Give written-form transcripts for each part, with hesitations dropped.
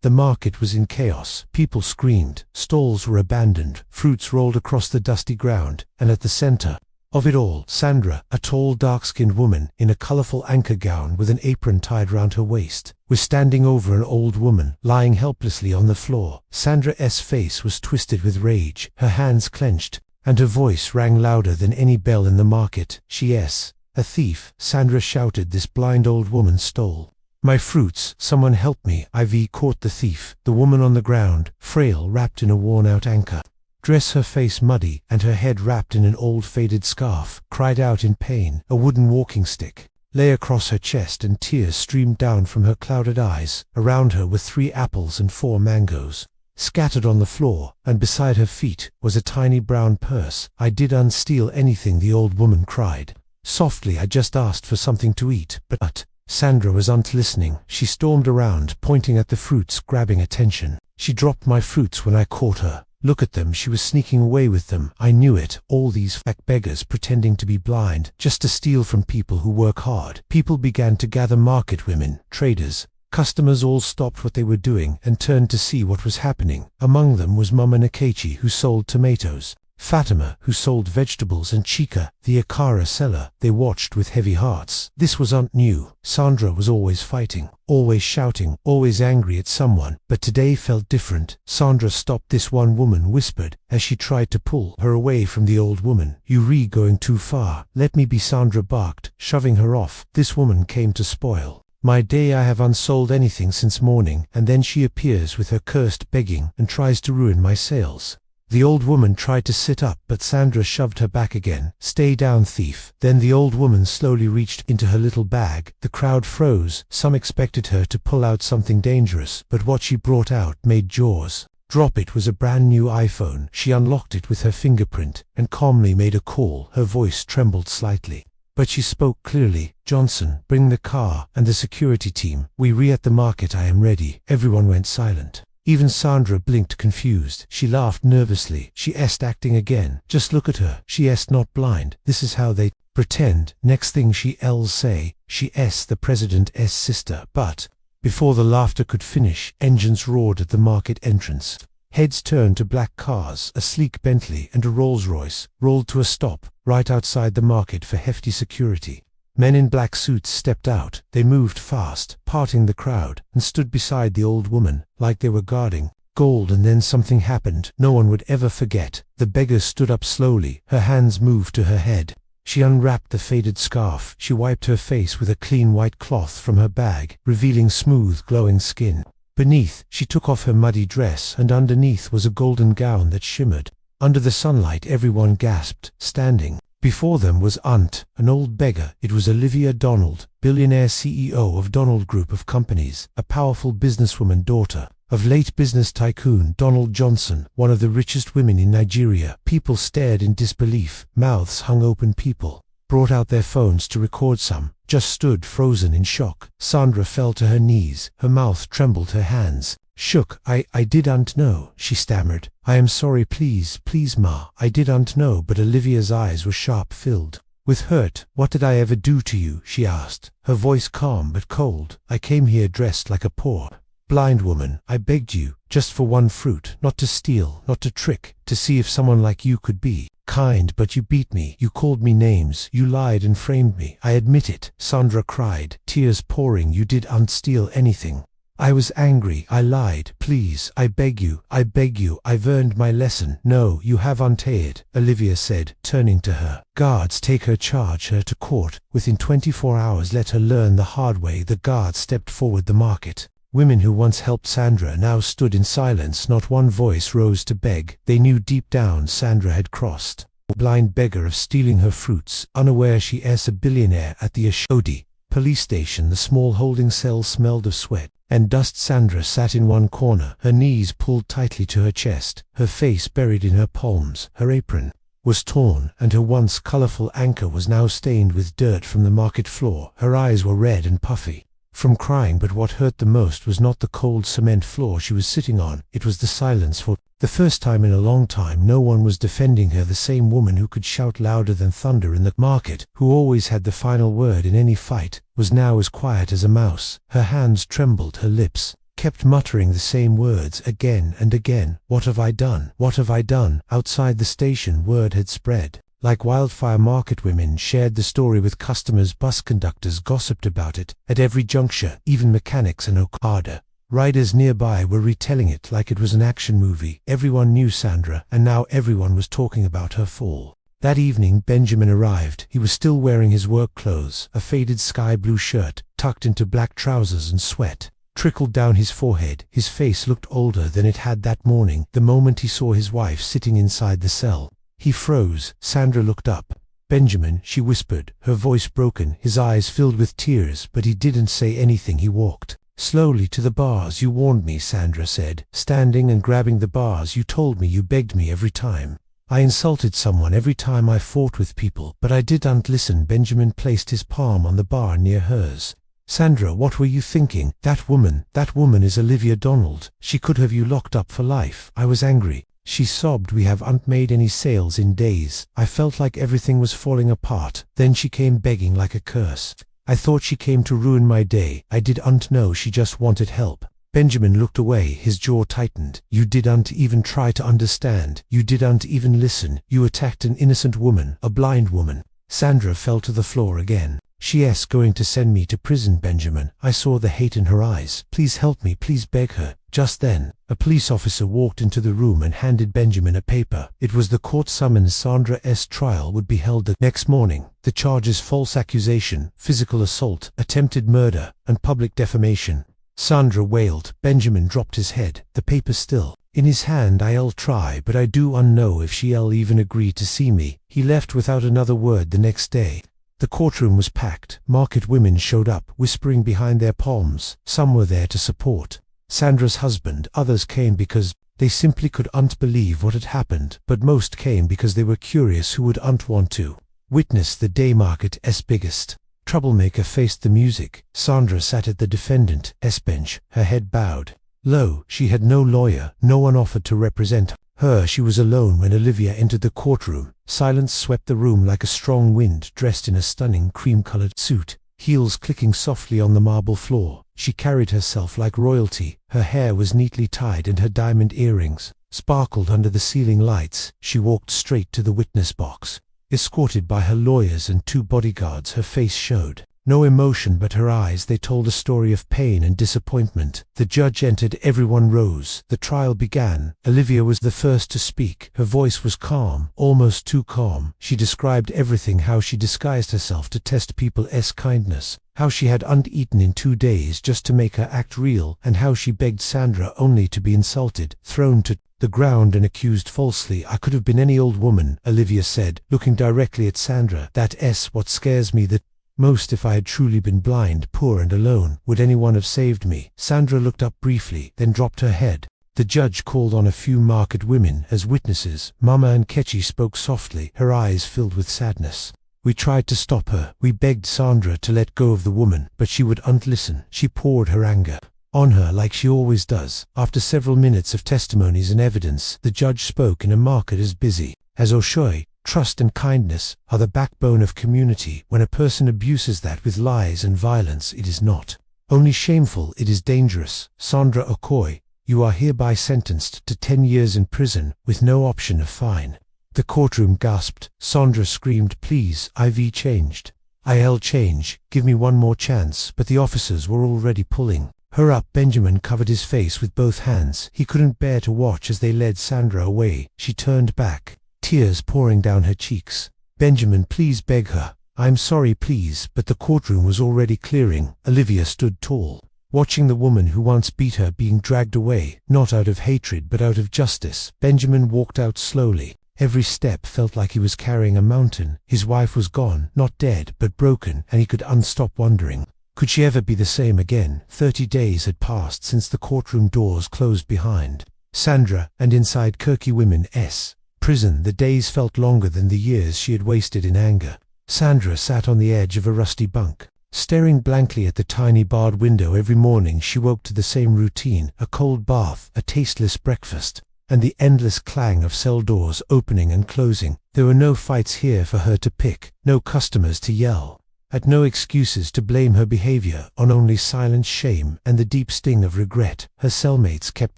The market was in chaos. People screamed, stalls were abandoned, fruits rolled across the dusty ground, and at the center of it all, Sandra, a tall, dark-skinned woman in a colorful anchor gown with an apron tied round her waist, was standing over an old woman lying helplessly on the floor. Sandra's face was twisted with rage, her hands clenched, and her voice rang louder than any bell in the market. "She's a thief," Sandra shouted. "This blind old woman stole my fruits. Someone help me. I've caught the thief." The woman on the ground, frail, wrapped in a worn-out anchor dress, her face muddy and her head wrapped in an old faded scarf, cried out in pain. A wooden walking stick lay across her chest and tears streamed down from her clouded eyes. Around her were 3 apples and 4 mangoes scattered on the floor, and beside her feet was a tiny brown purse. "I didn't steal anything," the old woman cried softly. "I just asked for something to eat." But Sandra wasn't listening. She stormed around, pointing at the fruits, grabbing attention. "She dropped my fruits when I caught her. Look at them, she was sneaking away with them. I knew it. All these fake beggars pretending to be blind, just to steal from people who work hard." People began to gather. Market women, traders, customers all stopped what they were doing and turned to see what was happening. Among them was Mama Nkechi, who sold tomatoes, Fatima, who sold vegetables, and Chika, the Akara seller. They watched with heavy hearts. This wasn't new. Sandra was always fighting, always shouting, always angry at someone, but today felt different. "Sandra, stop this," one woman whispered as she tried to pull her away from the old woman. "You're going too far. Let me be," Sandra barked, shoving her off. "This woman came to spoil my day. I haven't sold anything since morning, and then she appears with her cursed begging and tries to ruin my sales." The old woman tried to sit up, but Sandra shoved her back again. "Stay down, thief." Then the old woman slowly reached into her little bag. The crowd froze. Some expected her to pull out something dangerous, but what she brought out made jaws drop. It was a brand new iPhone. She unlocked it with her fingerprint and calmly made a call. Her voice trembled slightly, but she spoke clearly. "Johnson, bring the car and the security team. We're at the market. I am ready." Everyone went silent. Even Sandra blinked, confused. She laughed nervously. "She's acting again. Just look at her. She's not blind. This is how they pretend." Next thing she'll say, "She's the president's sister." But before the laughter could finish, engines roared at the market entrance. Heads turned to black cars. A sleek Bentley and a Rolls-Royce rolled to a stop right outside the market for hefty security. Men in black suits stepped out. They moved fast, parting the crowd, and stood beside the old woman, like they were guarding gold. And then something happened no one would ever forget. The beggar stood up slowly. Her hands moved to her head. She unwrapped the faded scarf. She wiped her face with a clean white cloth from her bag, revealing smooth, glowing skin. Beneath, she took off her muddy dress, and underneath was a golden gown that shimmered. Under the sunlight, everyone gasped. Standing before them was an old beggar. It was Olivia Donald, billionaire CEO of Donald Group of Companies, a powerful businesswoman, daughter of late business tycoon Donald Johnson, one of the richest women in Nigeria. People stared in disbelief, mouths hung open. People brought out their phones to record. Some just stood frozen in shock. Sandra fell to her knees. Her mouth trembled, her hands shook. I didn't know," she stammered. "I am sorry, please, ma, I didn't know." But Olivia's eyes were sharp, filled with hurt. "What did I ever do to you?" she asked, her voice calm but cold. "I came here dressed like a poor blind woman. I begged you, just for one fruit, not to steal, not to trick, to see if someone like you could be kind, but you beat me. You called me names. You lied and framed me. I admit it," Sandra cried, tears pouring. "You didn't steal anything. I was angry. I lied. Please, I beg you. I've earned my lesson." "No, you haven't," Olivia said, turning to her. "Guards, take her, charge her to court. Within 24 hours let her learn the hard way." The guards stepped forward. The market women who once helped Sandra now stood in silence. Not one voice rose to beg. They knew deep down Sandra had crossed the blind beggar of stealing her fruits, unaware she is a billionaire. At the Ashodi police station, the small holding cell smelled of sweat and dust. Sandra sat in one corner, her knees pulled tightly to her chest, her face buried in her palms. Her apron was torn, and her once colorful anchor was now stained with dirt from the market floor. Her eyes were red and puffy from crying, but what hurt the most was not the cold cement floor she was sitting on, it was the silence. For the first time in a long time, no one was defending her. The same woman who could shout louder than thunder in the market, who always had the final word in any fight, was now as quiet as a mouse. Her hands trembled, her lips kept muttering the same words again and again. What have I done? What have I done? Outside the station, word had spread. Like wildfire, market women shared the story with customers, bus conductors gossiped about it. At every juncture, even mechanics and Okada riders nearby were retelling it like it was an action movie. Everyone knew Sandra, and now everyone was talking about her fall. That evening Benjamin arrived. He was still wearing his work clothes. A faded sky blue shirt, tucked into black trousers, and sweat trickled down his forehead. His face looked older than it had that morning, the moment he saw his wife sitting inside the cell. He froze. Sandra looked up. "Benjamin," she whispered, her voice broken, his eyes filled with tears, but he didn't say anything. He walked slowly to the bars. "You warned me," Sandra said, standing and grabbing the bars. "You told me, you begged me every time I insulted someone, every time I fought with people, but I didn't listen." Benjamin placed his palm on the bar near hers. "Sandra, what were you thinking? That woman is Olivia Donald. She could have you locked up for life." "I was angry," she sobbed. "We haven't made any sales in days. I felt like everything was falling apart. Then she came begging like a curse. I thought she came to ruin my day. I didn't know she just wanted help." Benjamin looked away, his jaw tightened. "You didn't even try to understand. You didn't even listen. You attacked an innocent woman, a blind woman." Sandra fell to the floor again. "She's going to send me to prison, Benjamin." I saw the hate in her eyes. "Please help me, please," beg her. Just then, a police officer walked into the room and handed Benjamin a paper. It was the court summons. Sandra's trial would be held the next morning. The charges: false accusation, physical assault, attempted murder, and public defamation. Sandra wailed. Benjamin dropped his head, the paper still in his hand. "I'll try, but I don't know if she'll even agree to see me." He left without another word. The next day, the courtroom was packed. Market women showed up, whispering behind their palms. Some were there to support Sandra's husband. Others came because they simply couldn't believe what had happened. But most came because they were curious. Who wouldn't want to witness the day market's biggest troublemaker faced the music? Sandra sat at the defendant's bench, her head bowed low. She had no lawyer. No one offered to represent her. She was alone when Olivia entered the courtroom. Silence swept the room like a strong wind. Dressed in a stunning cream-colored suit, heels clicking softly on the marble floor, she carried herself like royalty. Her hair was neatly tied and her diamond earrings sparkled under the ceiling lights. She walked straight to the witness box, escorted by her lawyers and 2 bodyguards. Her face showed no emotion, but her eyes, they told a story of pain and disappointment. The judge entered. Everyone rose. The trial began. Olivia was the first to speak. Her voice was calm, almost too calm. She described everything: how she disguised herself to test people's kindness, how she hadn't eaten in 2 days just to make her act real, and how she begged Sandra only to be insulted, thrown to the ground, and accused falsely. "I could have been any old woman," Olivia said, looking directly at Sandra. "That's what scares me the most. If I had truly been blind, poor and alone, would anyone have saved me?" Sandra looked up briefly, then dropped her head. The judge called on a few market women as witnesses. Mama and Ketchy spoke softly, her eyes filled with sadness. "We tried to stop her. We begged Sandra to let go of the woman, but she wouldn't listen. She poured her anger on her like she always does." After several minutes of testimonies and evidence, the judge spoke in a market as busy as Oshoy. "Trust and kindness are the backbone of community. When a person abuses that with lies and violence, it is not only shameful, it is dangerous. Sandra Okoye, you are hereby sentenced to 10 years in prison with no option of fine." The courtroom gasped. Sandra screamed, "Please, I've changed. I'll change. Give me one more chance." But the officers were already pulling her up. Benjamin covered his face with both hands. He couldn't bear to watch as they led Sandra away. She turned back, tears pouring down her cheeks. "Benjamin, please," beg her. "I'm sorry, please." But the courtroom was already clearing. Olivia stood tall, watching the woman who once beat her being dragged away, not out of hatred but out of justice. Benjamin walked out slowly. Every step felt like he was carrying a mountain. His wife was gone, not dead, but broken, and he couldn't stop wondering, could she ever be the same again? 30 days had passed since the courtroom doors closed behind Sandra, and inside Kirky women's prison the days felt longer than the years she had wasted in anger. Sandra sat on the edge of a rusty bunk, staring blankly at the tiny barred window. Every morning she woke to the same routine: a cold bath, a tasteless breakfast, and the endless clang of cell doors opening and closing. There were no fights here for her to pick, no customers to yell had no excuses to blame her behavior on, only silent shame and the deep sting of regret. Her cellmates kept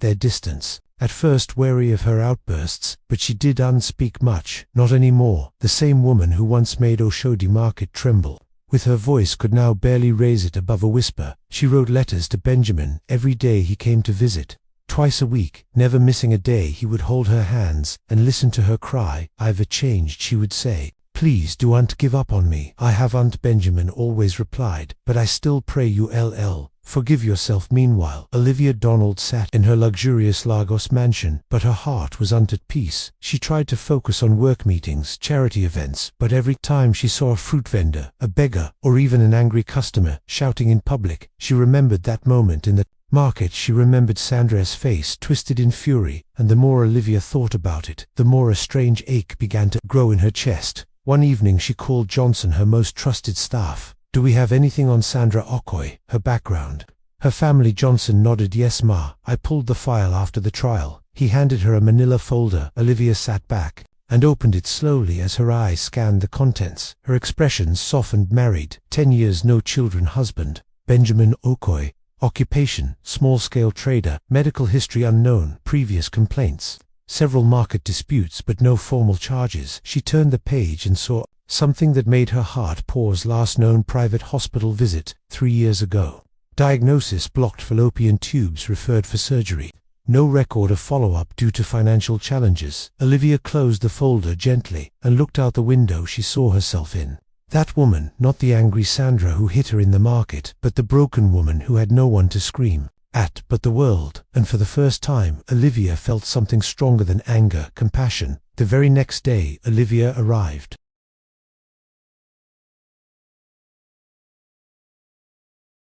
their distance, at first wary of her outbursts, but she didn't speak much. Not anymore. The same woman who once made Oshodi Market tremble with her voice could now barely raise it above a whisper. She wrote letters to Benjamin every day he came to visit. Twice a week, never missing a day, he would hold her hands and listen to her cry. "I've changed," she would say. "Please don't give up on me." "I haven't," Benjamin always replied, "but I still pray you forgive yourself." Meanwhile, Olivia Donald sat in her luxurious Lagos mansion, but her heart was not at peace. She tried to focus on work meetings, charity events, but every time she saw a fruit vendor, a beggar, or even an angry customer shouting in public, she remembered that moment in the market. She remembered Sandra's face twisted in fury, and the more Olivia thought about it, the more a strange ache began to grow in her chest. One evening she called Johnson, her most trusted staff. "Do we have anything on Sandra Okoye, her background, her family?" Johnson nodded. "Yes, ma. I pulled the file after the trial." He handed her a manila folder. Olivia sat back and opened it slowly as her eyes scanned the contents. Her expression softened. "Married, 10 years, no children, husband, Benjamin Okoye. Occupation, small-scale trader. Medical history unknown. Previous complaints, several market disputes, but no formal charges." She turned the page and saw something that made her heart pause. Last known private hospital visit, 3 years ago. Diagnosis: blocked fallopian tubes, referred for surgery. No record of follow-up due to financial challenges. Olivia closed the folder gently and looked out the window she saw herself in. That woman, not the angry Sandra who hit her in the market, but the broken woman who had no one to scream at but the world. And for the first time, Olivia felt something stronger than anger, compassion. The very next day, Olivia arrived.